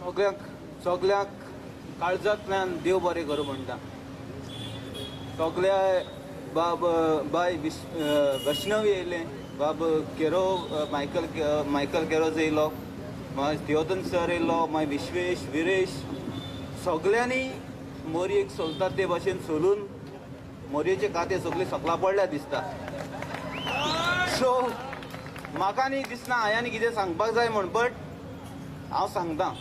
सगळ्यांक काळजांतल्यान देव बरें करूं म्हणटा. सगळ्या बाय वैष्णवी येयले, बाब केरो मायकल केरोज येयलो, मागीर थियोदन सर येयलो, मागीर विश्वेश विरेश, सगळ्यांनी मोरयेक सोलतात ते भाशेन सोलून मोरयेचे खाते सगळे सकला पडल्या दिसता. सो म्हाका न्ही दिसना हांवें कितें सांगपाक जाय म्हण, बट हांव सांगता.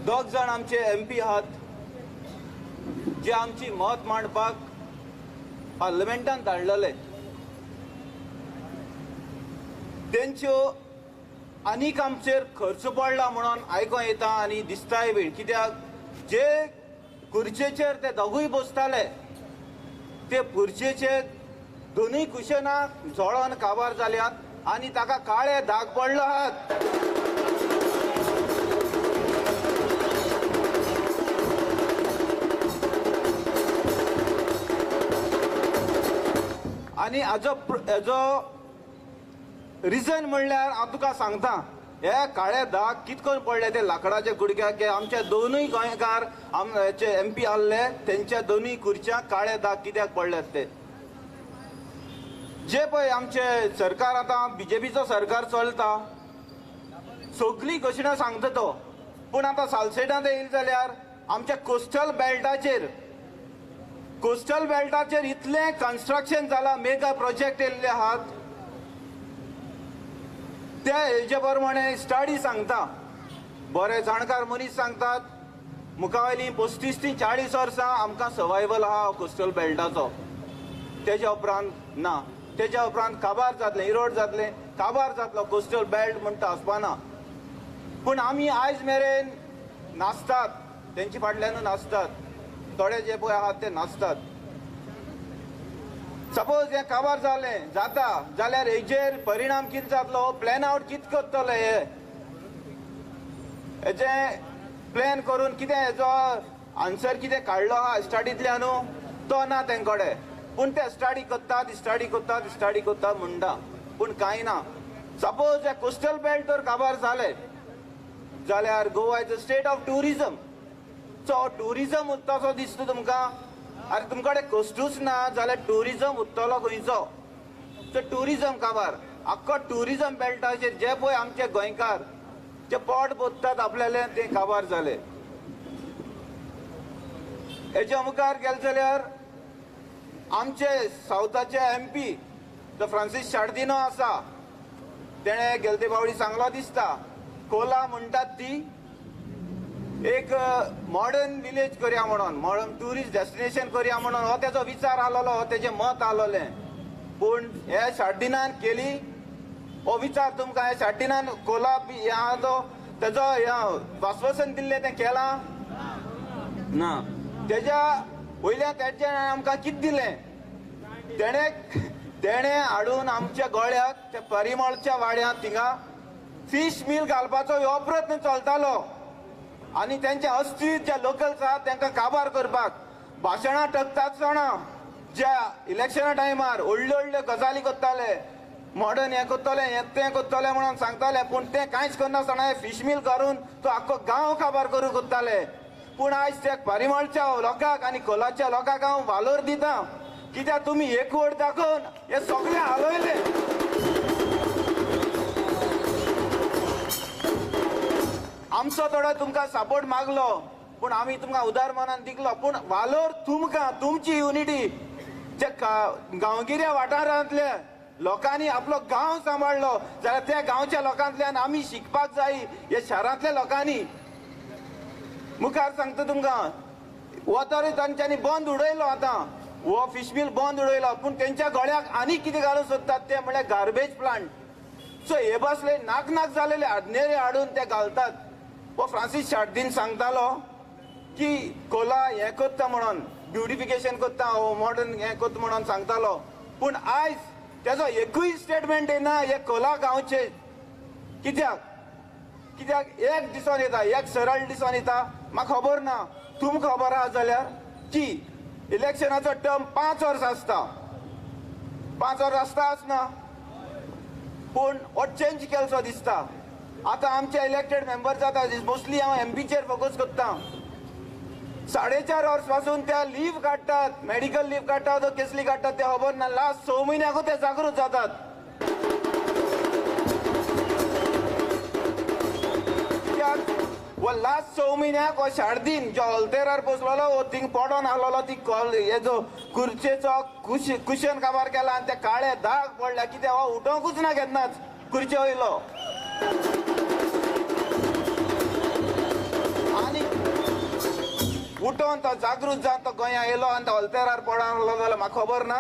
दोग जाण आमचे MP आहात जे आमची मत मांडपाक पार्लमेंटान धाडलेले. तेंच्यो आनीक आमचेर खर्च पडला म्हणून आयकों येता आनी दिसताय बीन. कित्याक जे खुर्चेचेर ते दोगूय बसताले ते खुर्चेचे दोनूय कुशनाक जळोन काबार जाल्यात आनी ताका काळे दाग पडलो आहात. आनी हाजो रिजन म्हणल्यार हांव तुका सांगता, हे काळे दाग कितकोन पडले ते लाकडाच्या कुडक्याक, की आमचे दोनूय गोंयकार हेचे MP आहले तेंच्या दोनूय खुर्च्यांक काळे दाग कित्याक पडल्यात ते. जे पळय आमचे सरकार आतां BJPचो सरकार चलता, सगळी घोशणा सांगता तो, पूण आतां सालसेटांत येयली जाल्यार आमच्या कोस्टल बेल्टाचेर इतलें कन्स्ट्रक्शन जालां, मेगा प्रोजेक्ट येयल्ले आहात. ते हेजे प्रमाणे स्टडी सांगता, बरे जाणकार मनीस सांगतात, मुखावेली 35 ते 40 वर्सां आमकां सर्वायवल आहा कोस्टल बेल्टाचो. तेज्या उपरांत ना, तेज्या उपरांत काबार जातलें, इरोड जातलें, काबार जातलो कोस्टल बेल्ट म्हणटा आसपाना. पूण आमी आयज मेरेन नाचतात, तेंचे फाटल्यानूच नाचतात, थोडे जे पळय आहात ते नाचतात. सपोज हें काबार जालें जाता जाल्यार हेजेर परिणाम कितें जातलो, प्लॅन आवट कितें करतले, हेजें प्लॅन करून कितें हेजो आन्सर कितें काडलो आहा स्टडींतल्यान तो ना तेंकोडे. पूण ते स्टडी कोत्तात म्हणटा, पूण कांय ना. सपोज हे कोस्टल बेल्ट तर काबार जाले जाल्यार Goa is a state of tourism. So tourism उत्तासो दिसता तुमकां? अरे तुमकडे कोस्टूच ना जाल्यार टुरिजम उत्तलो खंयचो? सो टुरिजम काबार, आख्खो टुरिजम बेल्टाचेर जे पळय आमचे गोंयकार जे पोट बोत्तात आपल्याले ते काबार जाले. हेच्या मुखार गेले जाल्यार आमचे सावथाचे MP जो फ्रांसीस शार्दिनो आसा, तेणे गेले ते फावटी सांगलो दिसता, कोला म्हणटात ती एक मॉडर्न विलेज करया म्हणून, मॉडर्न ट्युरिस्ट डेस्टिनेशन करया म्हणून हो तेजो विचार आसलोलो, हो तेजें मत आसलोलें. पूण हे शार्दिनान केली हो विचार तुमकां, हे शार्दिनान कोला हे आहा तो तेजो आश्वासन दिल्लें तें केलां ना. तेज्या वयल्यान तेजे आमकां कितें दिलें, तेणे हाडून आमच्या गोळ्याक त्या परिमळच्या वाड्यांत थिंगा फिश मिल घालपाचो हो प्रयत्न चलतालो. आनी तेंचे अस्तित्व जे लोकल्स आहात तांकां काबार करपाक भाशणां टकतासतना ज्या इलेक्शना टायमार व्हडल्यो गजाली करताले, मॉडर्न हें करतले तें करतले म्हणून सांगताले, पूण तें कांयच करनासतना हे फिश मिल करून तो आख्खो गांव काबार करूं करताले. पूण आयज त्या परिमळच्या लोकांक आनी कोलाच्या लोकांक हांव वालोर दिता, कित्याक तुमी एकवट दाखोवन हे सगळे हालयले. आमचो थोडो तुमकां सपोर्ट मागलो, पूण आमी तुमकां उदार मनान दिकलो, पूण वालोर तुमकां तुमची युनिटी जे गांवगिऱ्या वाठारांतल्या लोकांनी आपलो गांव सांबाळलो जाल्यार त्या गांवच्या लोकांतल्यान आमी शिकपाक जाय. हे शारांतल्या लोकांनी मुखार सांगता तुमकां, हो तरी तांच्यांनी बंद उडयलो, आतां हो फिश मिल बंद उडयलो, पूण तेंच्या गळ्याक आनी कितें घालूंक सोदतात ते म्हळ्यार गार्बेज प्लांट. सो हे बसले नाक जालेले आडनेरे हाडून ते घालतात. हो फ्रांसीस शार्दिन सांगतालो की कोला हें करता म्हणून, ब्युटिफिकेशन करता, हो मॉडर्न हें करता म्हणून सांगतालो, पूण आयज तेजो एकूय स्टेटमेंट येना हे कोला गांवचे. कित्याक एक दिसान येता, एक सरळ दिसान येता, म्हाका खबर ना, तुमकां खबर आहा जाल्यार की इलेक्शनाचो टर्म 5 वर्सां आसता. 5 वर्सां आसता आसना, पूण हो चेंज केलसो दिसता. आता आमचे इलेक्टेड मेंबर जाता मोस्टली हांव एमपीचेर फोकस करता. 4.5 वर्स पासून त्या लीव्ह काडटात, मेडिकल लीव्ह काडटात वा कसली काडटात ते खबर ना. लास्ट 6 म्हयन्याकूच ते जागृत जातात. लास्ट 6 म्हयन्याक हो शारदीन जो अल्तेरार बसलेलो हो थिंग पडोन आसलेलो ती हेजो खुर्चेचो कुशन काबार केला आनी ते काळे दाग पडल्या कित्याक हो उठोंकूच ना केन्नाच खुर्चे वयलो. आनी उठोन तो जागृत जावन तो गोंया येयलो आनी तो अल्तेरार पडोन आसलो जाल्यार म्हाका खबर ना.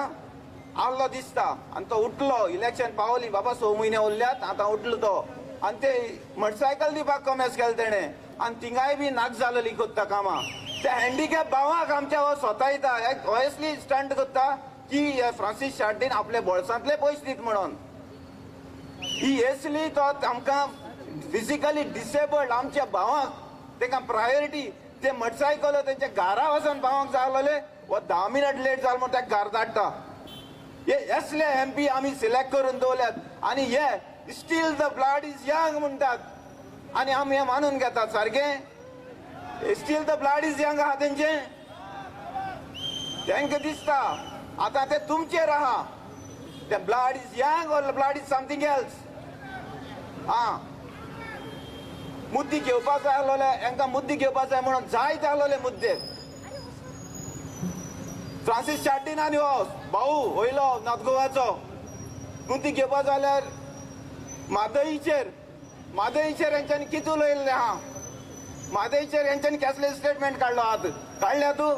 आसलो दिसता आनी तो उठलो. इलेक्शन पावली बाबा 6 म्हयने उरल्यात आतां उठलो तो. आनी ते मोटरसायकल दिवपाक कमेस केलें तेणें आनी थिंगाय बी नाक जालेली कोत्ता कामां. त्या हँडिकॅप भावाक आमच्या हो स्वता ऑयसली स्टंट करता की फ्रांसीस शार्दीन आपले बोळसांतले पयशे दित म्हणून. ही येसली तो आमकां फिजिकली डिसेबल्ड आमच्या भावांक ताका प्रायोरिटी ते मोटरसायकल तेंच्या घरा वचून भावांक जाय आसलेले व 10 मिनट लेट जालो म्हूण ताका घर धाडटा. हे असले एमपी आमी सिलेक्ट करून दवरल्यात आनी हे steel the blood is young म्हणटात आनी आमी हे मानून घेतात. सारखे steel the blood is young आहा तेंचे. तांकां दिसता आतां ते तुमचेर आहा ते ब्लड इज यंग और ब्लड इज समथिंग एल्स. मुद्दे घेवपाक जाय आसलोले हांकां मुद्दे घेवपाक जाय म्हणून जायते आसलोले मुद्दे. फ्रांसीस शार्दीन आनी हो भाऊ वयलो नॉर्थ गोवाचो मुद्दे घेवपाक जाल्यार मादईचेर हेंच्यांनी कितें उलयल्लें आहा. मादईचेर हेंच्यांनी कसले स्टेटमेंट काडलो काडल्या तूं.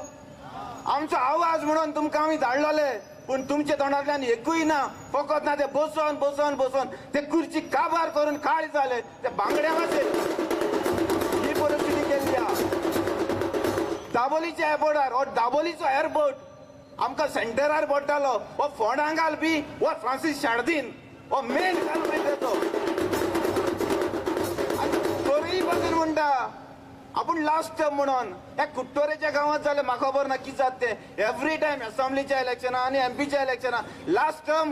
आमचो आवाज म्हणून तुमकां आमी धाडलोले पूण तुमच्या तोंडांतल्यान एकूय ना. फकत ना ते बसोन बसोन बसोन ते खुर्ची काबार करून काळ जाले ते बांगड्या मातशे. ही परिस्थिती केल्ली आहा. दाबोलीच्या एअरपोर्टार हो दाबोलीचो एअरपोर्ट आमकां सेंटरार पडटालो हो फोंडां घालपी हो फ्रांसीस शार्दीन हो मेन घालपी तेचो. तोरीय बसून म्हणटा आपूण लास्ट टर्म म्हणून ह्या कुट्टोरेच्या गांवांत जाल्यार म्हाका खबर ना कितें जाता तें. एवरी टायम असेंब्लीच्या इलेक्शना आनी एमपीच्या इलेक्शना लास्ट टर्म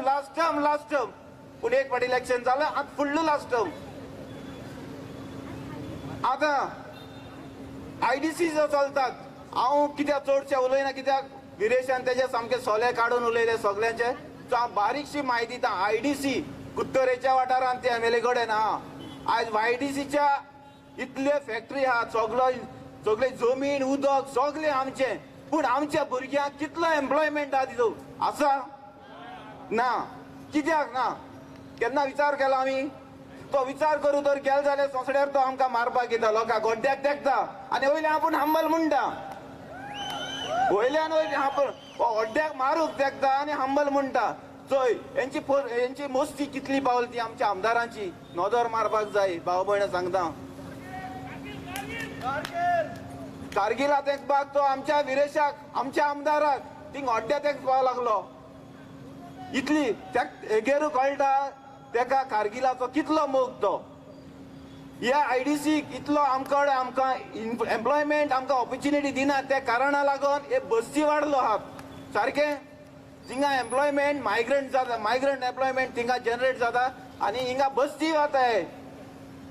पूण एक फावटी इलेक्शन जालें आतां फुडलो लास्ट टर्म. आतां आयडीसी जो चलतात हांव कित्याक चडशें उलयना कित्याक विरेशान तेजे सामके सोले काडून उलयले सगळ्यांचे. सो हांव बारीकशी म्हायती दिता. आयडीसी कुट्टोरेच्या वाठारांत ते एमएलए कडेन आहा. आयज वायडीसीच्या इतले फॅक्टरी आहा सगळे जमीन उदक सगळे आमचे पूण आमच्या भुरग्यांक कितलो एम्प्लॉयमेंट आहा तितू आसा ना. कित्याक ना केन्ना विचार केला आमी. तो विचार करू तर केलो जाल्यार सोंसड्यार तो आमकां मारपाक येता लोकांक गोड्ड्याक तेकता आनी वयल्यान आपूण हंबल म्हणटा. वयल्यान गोड्ड्याक मारूंक तेकता आनी हंबल म्हणटा. चोय हेंची मस्ती कितली पावली ती आमच्या आमदारांची. नोदर मारपाक जाय भाव भयण सांगता. कारगिलात एक भाग तो आमच्या विरेशाक आमच्या आमदाराक थिंग हॉड्ड्यात एक पाव लागलो. इतली हेगेरू कळटा तेका कारगिलाचो कितलो मोग तो. ह्या आयडीसीक इतलो आमकां एम्प्लॉयमेंट आमकां ऑपॉर्च्युनिटी दिना त्या कारणाक लागून हे बस्ती वाडलो आहा. सारकें थिंगा एम्प्लॉयमेंट मायग्रंट एम्प्लॉयमेंट थिंगा जनरेट जाता आनी हिंगा बस्ती जाताय.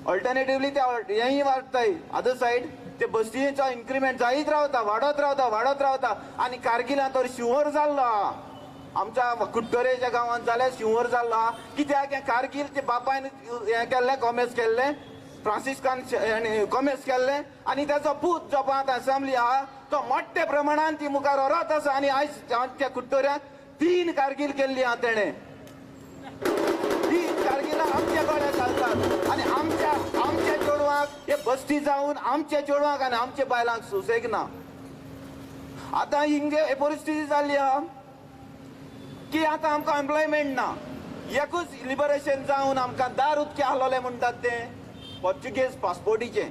ऑल्टरनेटिवली ते हेंय वाडटाय अदर सायड ते बस्तीचो इन्क्रिमेंट जायत रावता वाडत रावता आनी कारगिलांत तर शिंवर जाल्लो आहा. आमच्या कुट्टोरेच्या गांवांत जाल्यार शिंवर जाल्लो आहा. कित्याक हें कारगिल ते बापायन हें केल्लें कॉमेस केल्लें फ्रांसिस्कान कॉमेस केल्लें आनी ताचो पूत जो पळय आतां असेंब्ली आहा तो मोठ्या प्रमाणान ती मुखार व्हरत आसा. आनी आयज त्या कुट्टोऱ्याक 3 कारगिल केल्ली आहा तेणें. 3 कारगिलां आमच्या गोळ्याक घालतात आनी आमच्या चेडवांक हे बस्ती जावन आमच्या चेडवांक आनी आमच्या बायलांक सुसेग ना. आतां हिंगे परिस्थिती जाल्ली आहा की आतां आमकां एम्प्लॉयमेंट ना. एकूच लिबरेशन जावन आमकां दार उदके आसलोले म्हणटात ते पोर्चुगेज पासपोर्टीचे.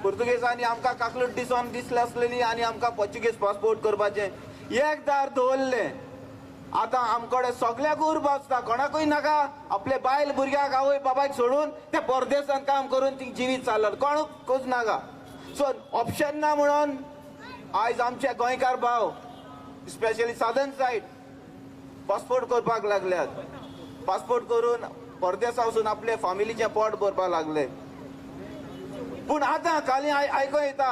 पुर्तुगेजांनी आमकां काकलूट दिसले आसलेली आनी आमकां पोर्चुगेज पासपोर्ट करपाचें एक दार दवरलें. आतां आमकडे सगळ्याक उर्बा आसता कोणाकूय नाका. आपले बायल भुरग्याक आवय बाबायक सोडून ते परदेसांत काम करून ती जिवीत चाललं कोणूच नाका. सो ऑप्शन ना म्हणून आयज आमचे गोंयकार भाव स्पेशली सादर्न सायड पासपोर्ट करपाक लागल्यात. पासपोर्ट करून परदेसा वचून आपले फॅमिलीचे पोट भरपाक लागले. पूण आतां काली आयको येता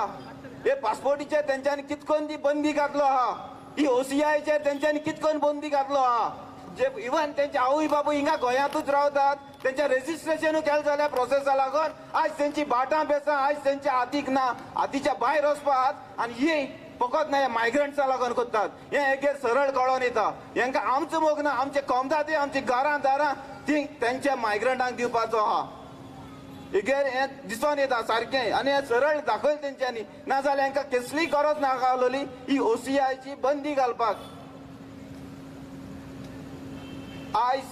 हे पासपोर्टीचेर तेंच्यांनी कितकोन ती बंदी घातलो आहा, ही OCIचेर तेंच्यांनी कितकोन बंदी घातलो आहा. जे इवन तेंचे आवय बापूय हिंगा गोंयांतूच रावतात, तेंचे रेजिस्ट्रेशनूय केलें जाल्यार प्रोसेसा लागून आयज तेंची बाटां बेसां आयज तेंच्या हातीक ना, हातीच्या भायर वचपाक. आनी ही फकत ना मायग्रंट्सा लागून करतात. हे एकेर सरळ कळोन येता हेंकां आमचो मोग ना, आमचे कोमदा ते आमची घरां दारां ती तेंच्या मायग्रंटांक दिवपाचो आहा. एकेर हें दिसून येता सारकें आनी हें सरळ दाखयलें तेंच्यांनी, नाजाल्यार हेंकां कसलीय गरज नाका ही OCIची बंदी घालपाक. आयज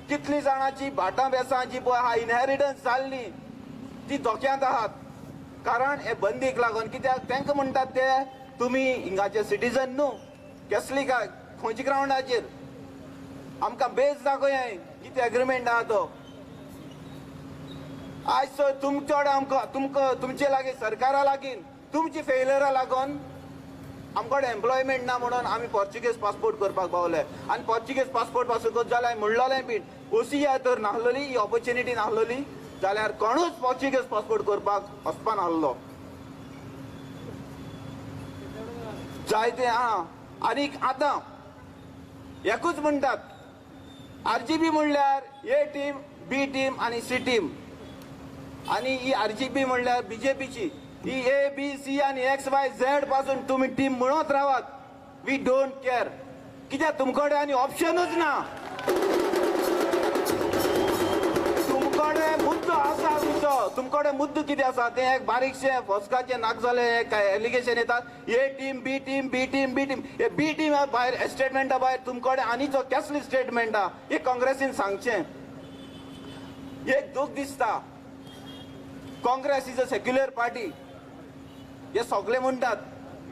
कितली जाणांची भाटां बेसां जी पळय आहा इनहेरिटन्स जाल्ली ती धोक्यांत आहात. कारण हे बंदीक लागून कित्याक तेंकां म्हणटात ते तुमी हिंगाचे सिटीजन न्हू, कसली काय खंयच्या ग्रावंडाचेर आमकां बेस दाखय कितें एग्रीमेंट आहा तो. आयज तुमचे आमकां तुमचे लागीं सरकारा लागीं तुमची फेल्युरा लागून आमकडे एम्प्लॉयमेंट ना म्हणून आमी पोर्चुगीज पासपोर्ट करपाक पावले. आनी पोर्चुगीज पासपोर्ट पासून करता जाल्यार म्हणलोलें बीन OCI तर नाहलोली, ही ऑपॉर्च्युनिटी नाहलोली जाल्यार कोणूच पोर्चुगीज पासपोर्ट करपाक वचपा नाहलो. जायते आहा. आनीक आतां एकूच म्हणटात RGB म्हणल्यार A टीम, B टीम आनी C टीम. आनी ही RGB म्हणल्यार BJPची ही A, B, C आनी X, Y, Z पासून तुम्ही टीम म्हणत रावात. We don't care. कित्याक तुमकडे आनी ऑप्शनूच ना. तुमकडे मुद्दो आसा तुमचो, तुमकडे मुद्दो कितें आसा तें एक बारीकशें फसकाचें नाक जालें एलिगेशन येतात. A team, B team, B team, B team. हे B टीम भायर स्टेटमेंटा भायर तुमकडे आनीचो कसली स्टेटमेंट आहा हे काँग्रेसीन सांगचें. एक दूख दिसता. Congress is a secular party हे सगळे म्हणटात,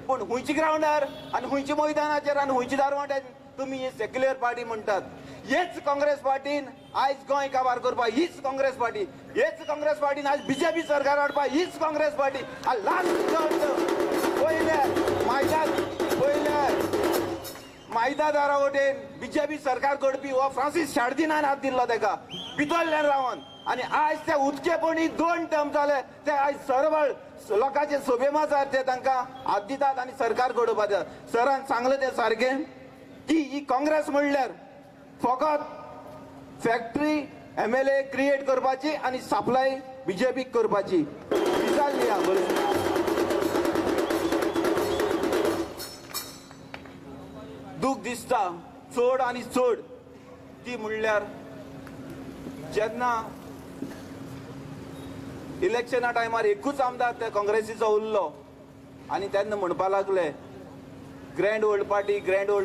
पूण हुंयच्या ग्रावंडार आनी हुंयच्या मैदानाचेर आनी हुंयच्या दारवांट्यार तुमी ही सेक्युलर पार्टी म्हणटात. हेच काँग्रेस पार्टीन आयज गोंय काबार करपाक हीच काँग्रेस पार्टी, हेच काँग्रेस पार्टीन आयज BJP सरकार हाडपाक हीच काँग्रेस पार्टी. मायदा दारा वटेन BJP सरकार करपी हो फ्रांसीस शार्दिनान हात दिल्लो तेका भितरल्यान रावन. आनी आयज ते उदकेपणी 2 टर्म जाले ते आयज सरवळ लोकांचे सोबेमाजार ते तांकां हात दितात आनी सरकार घडोवपाक दितात. सरान सांगलें तें सारकें की ही काँग्रेस म्हणल्यार फकत फॅक्टरी MLA क्रिएट करपाची आनी सप्लाय BJPक करपाची विचारली हा. दूख दिसता चड आनी चड ती म्हणल्यार जेन्ना इलेक्शना टायमार एकूच आमदार त्या काँग्रेसीचो उरलो आनी तेन्ना म्हणपा लागले ग्रँड ओल्ड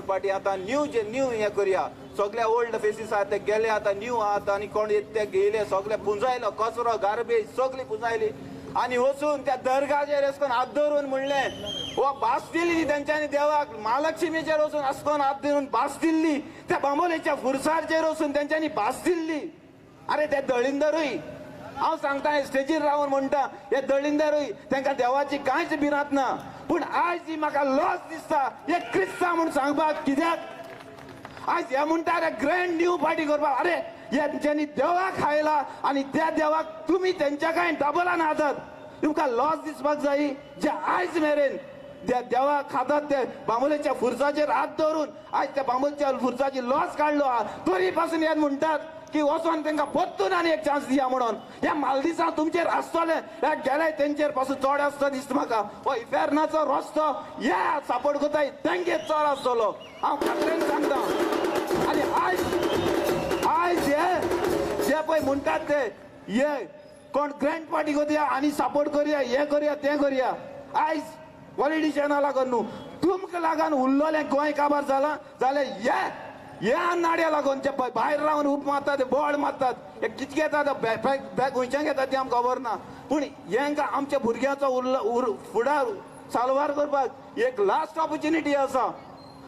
पार्टी आतां न्यू हें करया. सगळे ओल्ड फेसीस आहात ते गेले आतां न्यू आहात आनी कोण ते गेले सगळे पुंजायलो कचरो गार्बेज सगळी पुंजायली. आनी वचून त्या दर्गाचेर वचून हात धरून म्हणलें वा भास दिली तेंच्यांनी देवाक. महालक्ष्मीचेर वचून आसकोन हात धरून भास दिल्ली. त्या बांबोलेच्या फुरसारचेर वचून तेंच्यांनी भास दिल्ली. अरे ते दळिंदरूय हांव सांगता स्टेजीर रावन म्हणटा हे दळिंदरूय तांकां देवाची कांयच भिरांत ना. पूण आयज ही म्हाका लॉस दिसता हे क्रिस्तांव म्हूण सांगपाक. कित्याक आयज हे म्हणटा रे ग्रँड न्यू पार्टी करपाक. अरे हेंच्यांनी देवाक खायला आनी त्या देवाक तुमी तेंच्या काय डबलान हातात. तुमकां लॉस दिसपाक जाय जे आयज मेरेन त्या देवाक खातात ते बांबोलेच्या फुरसाचेर हात धरून आयज त्या बांबोलेच्या फुरसाची लॉस काडलो आहा. तरी पासून हे म्हणटात की वचोन तांकां परतून आनी एक चान्स दिया म्हणून. हे मालदिसां तुमचेर आसतले हे गेले तेंचेर पासून चड आसता दिसता म्हाका. हो इफेर्नाचो रस्तो हे सपोर्ट करताय तेंगे चड आसतलो हांव खात्रेन सांगता. आनी आयज हे पळय म्हणटात ते हे कोण ग्रँड पार्टी करया आनी सपोर्ट करया हे करया तें करया. आयज पॉलिटिशियनां लागून न्हू तुमकां लागून उरलोलें गोंय काबार जालां जाल्यार हे नाड्या लागून ते भायर रावन उप मारतात ते बोड मारतात हे कितें घेतात बॅग खंयच्यान घेतात तें आमकां खबर ना. पूण हेंकां आमच्या भुरग्याचो फुडार साल्वार करपाक एक लास्ट ऑपॉर्च्युनिटी आसा.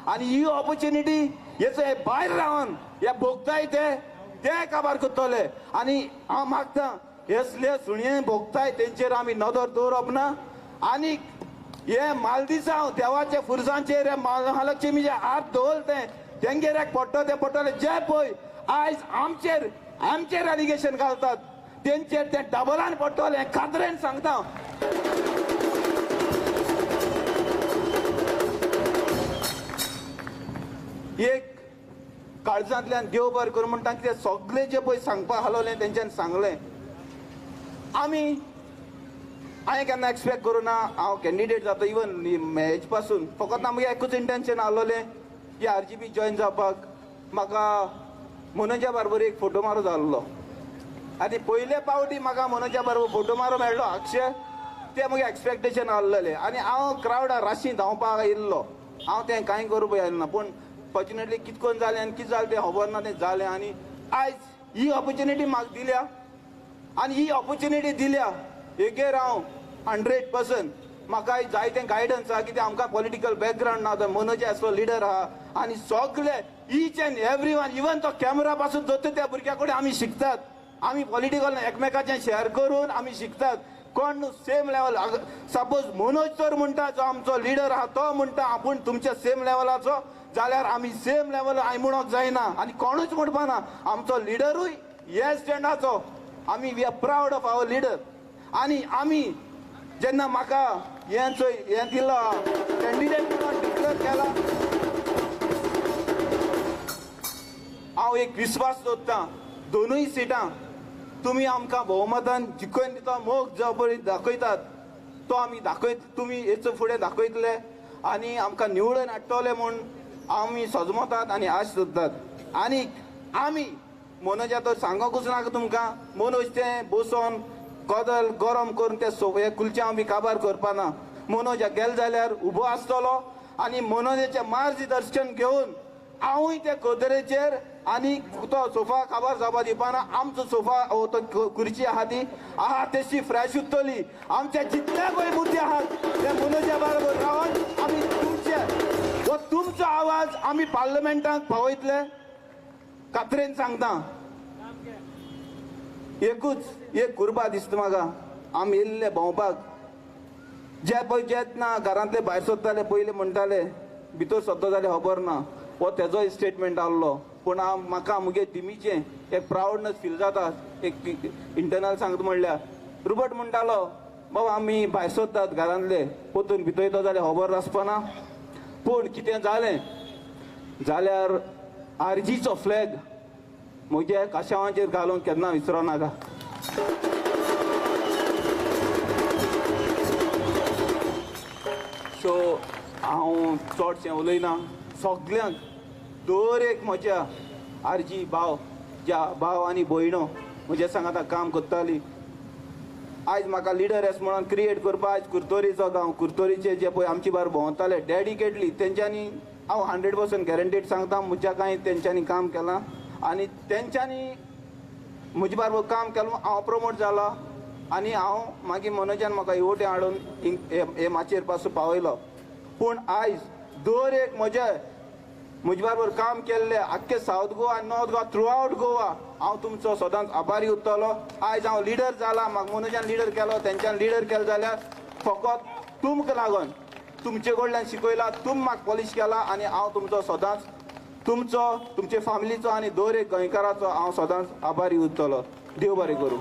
आनी ही ऑपॉर्च्युनिटी हेचो हे भायर रावन हे भोगताय ते काबार करतले. आनी हांव मागतां हेसले सुणये भोगताय तेंचेर आमी नदर दवरप ना. आनी हे मालदिसांव देवाच्या फुरसांचेर हे महालक्ष्मीचे हात दवरले तेंगेर एक पडटो ते पडटले जे पळय आयज आमचेर आमचेर एलिगेशन घालतात तेंचेर ते डबलान पडटले खात्रेन सांगता. एक काळजांतल्यान देव बरें करूं म्हणटा कितें सगळे जे पळय सांगपा हालोलें तेंच्यान सांगलें. हांवें केन्ना एक्सपेक्ट करूं ना हांव कॅन्डिडेट जाता इवन हेज पासून. फकत म्हागे एकूच इंटेंशन आसलोलें की RGP जॉयन जावपाक. म्हाका मनोजा बरोबर एक फोटो मारो जाल्लो आनी पयले फावटी म्हाका मनोजा बरोबर फोटो मारो मेळ्ळो अक्षय. तें म्हगे एक्सपेक्टेशन आसलेलें आनी हांव क्रावडार राशी धांवपाक येयल्लो. हांव तें कांय करूं पळय ना पूण फॉर्च्युनेटली कितें करून जालें आनी कितें जालें तें खबर ना. तें जालें आनी आयज ही ऑपॉर्च्युनिटी म्हाका दिल्या आनी ही ऑपॉर्च्युनिटी दिल्या हेजेर हांव 100% म्हाका जायतें गायडन्स आहा कितें आमकां पॉलिटिकल बॅकग्रावंड ना. तो मनोजा असलो लिडर आहा आनी सगळे each end every one even तो कॅमेरा पासून जोता त्या भुरग्या कडेन आमी शिकतात. आमी पॉलिटिकल एकमेकाचें शेअर करून आमी शिकतात. कोण न्हू सेम लेवल. सपोज मनोज तर म्हणटा जो आमचो लिडर आहा तो म्हणटा आपूण तुमच्या सेम लेवलाचो जाल्यार आमी सेम लेवल हांवें म्हणूंक जायना आनी कोणूच म्हणपा ना. आमचो लिडरूय हे स्टँडाचो. आमी we are proud of our leader. आनी आमी जेन्ना म्हाका हें दिलो कॅन्डिडेट म्हणून डिक्लेअर केला हांव एक विस्वास दवरतां दोनूय सिटां तुमी आमकां भोवमतान जिखून दिता मोग जबाबदारी दाखयतात तो आमी तुमी हेचो फुडें दाखयतले आनी आमकां निवडून हाडटले म्हूण आमी सजमतात आनी आश दवरतात. आनी आमी मनोजा तर सांगोकूच नाका तुमकां. मनोज तें बसोन कदल गरम करून ते हे कुलच्या बी काबार करपा ना. मनोज गेल जाल्यार उबो आसतलो आनी मनोजाचें मार्गदर्शन घेवन हांवूय ते कदरेचेर आनी तो सोफा काबार जावपा दिवपाना. आमचो सोफा तो खुर्ची आहा ती आहा तशी फ्रेश उरतली. आमचे जितले पळय मुद्दे आहात ते मनोजा बरोबर रावन आमी तुमचो आवाज आमी पार्लमेंटाक पावयतले खात्रेन सांगता. एकूच एक कुर्बा दिसता म्हाका. आमी येयल्ले भोंवपाक जे पळय जेन्ना घरांतले भायर सरताले पयलीं म्हणटाले भितर सरता जाल्यार खबर ना हो तेजोय स्टेटमेंट आहलो. पूण म्हाका मुगे टिमीचें एक प्रावडनेस फील जाता. एक इंटरनल सांगता म्हणल्यार रुबट म्हणटालो बाबा आमी भायर सरतात घरांतले पोतून भितर येता जाल्यार खबर आसपाना. पूण कितें जालें जाल्यार RGचो फ्लॅग म्हज्या काशावांचेर घालूंक केन्ना विसरो नाका. सो हांव चडशें उलयना. सगल्यांक दर एक म्हज्या RG भाव आनी भयणो म्हज्या सांगात काम करताली. आयज म्हाका लिडर एस म्हणून क्रिएट करपा आयज कुर्तोरीचो गांव कुर्तोरीचे जे पळय आमचे बार भोंवताले डेडिकेटली तेंच्यांनी हांव 100% गॅरंटीड सांगता म्हज्या कांय तेंच्यांनी काम केलां आनी तेंच्यांनी म्हजे बरोबर काम केलें. हांव प्रमोट जाला आनी हांव मागीर मनोजान म्हाका हेवटे हाडून हे माचयेर पासून पावयलो. पूण आयज दर एक म्हजे बरोबर काम केल्ले आख्खे सावथ गोवा आनी north Goa through out Goa हांव तुमचो सदांच आभारी उरतलो. आयज हांव लिडर जाला म्हाका मनोजान लिडर केलो तेंच्यान लिडर केलो जाल्यार फकत तुमकां लागून तुमचे कडल्यान शिकयला तुम म्हाका पॉलिश केला आनी हांव तुमचो सदांच तुमचे फॅमिलीचो आनी दर एक गोंयकाराचो हांव सदांच आभारी उरतलो. देव बरें करूं.